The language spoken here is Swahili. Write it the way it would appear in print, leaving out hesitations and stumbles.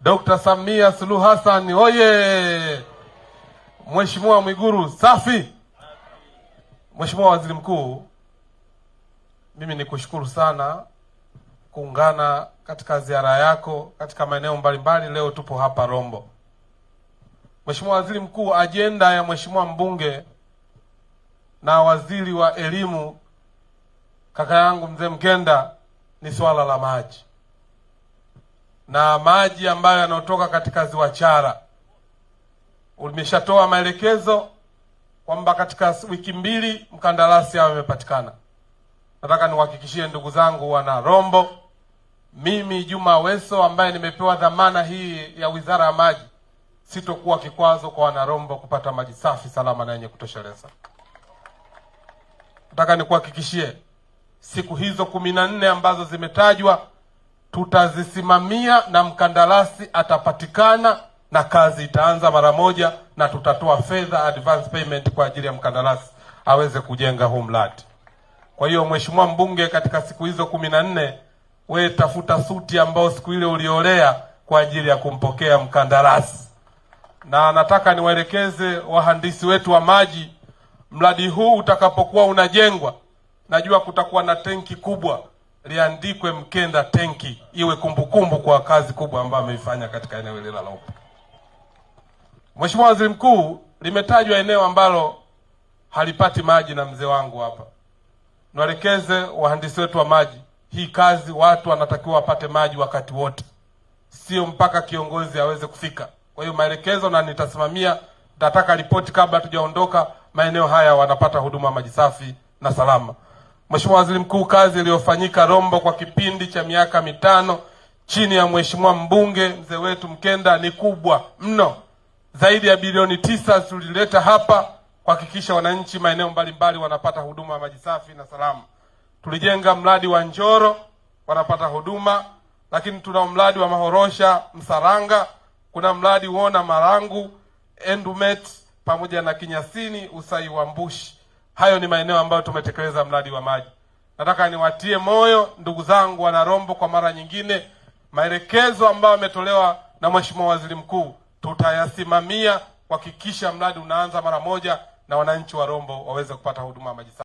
Dr. Samia Suluhu Hassan oye! Mheshimiwa Mwigulu safi! Mheshimiwa Waziri Mkuu, mimi nikushukuru sana kuungana katika ziara yako katika maeneo mbalimbali. Leo tupo hapa Rombo. Mheshimiwa Waziri Mkuu, ajenda ya Mheshimiwa mbunge na Waziri wa Elimu kaka yangu Mzee Mkenda ni swala la maji, na maji ambayo yanayotoka katika Ziwa Chara. Ulimeshatoa maelekezo kwamba katika wiki 2 mkandarasi hao amepatikana. Nataka niwahakikishie ndugu zangu wana Rombo, mimi Juma Aweso ambaye nimepewa dhamana hii ya Wizara ya Maji sitokuwa kikwazo kwa wana Rombo kupata maji safi, salama na yenye kutosheleza. Nataka nikuhakikishie siku hizo 14 ambazo zimetajwa tutazisimamia, na mkandarasi atapatikana na kazi itaanza mara moja, na tutatoa fedha advance payment kwa ajili ya mkandarasi aweze kujenga huu mradi. Kwa hiyo Mheshimiwa mbunge, katika siku hizo 14 we tafuta suti ambao siku ile uliolea kwa ajili ya kumpokea mkandarasi. Na nataka niwaelekeze wahandisi wetu wa maji, mradi huu utakapokuwa unajengwa, najua kutakuwa na tenki kubwa, liandikwe Mkenda tenki, iwe kumbukumbu kwa kazi kubwa ambayo ameifanya katika eneo hili la Rombo. Mheshimiwa Waziri Mkuu, limetajwa eneo ambalo halipati maji na mzee wangu hapa. Niwaelekeze wahandisi wetu wa maji, hii kazi watu wanatakiwa wapate maji wakati wote, sio mpaka kiongozi aweze kufika. Kwa hiyo maelekezo, na nitasimamia, nitataka ripoti kabla tujaondoka, maeneo haya wanapata huduma maji safi na salama. Mheshimiwa Waziri Mkuu, kazi iliyofanyika Rombo kwa kipindi cha miaka 5 chini ya Mheshimiwa mbunge mzee wetu Mkenda ni kubwa mno. Zaidi ya bilioni 9 tulileta hapa kuhakikisha wananchi maeneo mbalimbali wanapata huduma maji safi na salama. Tulijenga mradi wa Njoro, wanapata huduma, lakini tuna mradi wa Mahorosha Msaranga, kuna mradi Uona Marangu, Endumet pamoja na Kinyasini Usai wa Mbushi. Hayo ni maeneo ambayo tumetekeleza mradi wa maji. Nataka niwatie moyo ndugu zangu wana Rombo, kwa mara nyingine maelekezo ambayo yametolewa na Mheshimiwa Waziri Mkuu tutayasimamia kuhakikisha mradi unaanza mara moja na wananchi wa Rombo waweze kupata huduma maji safi.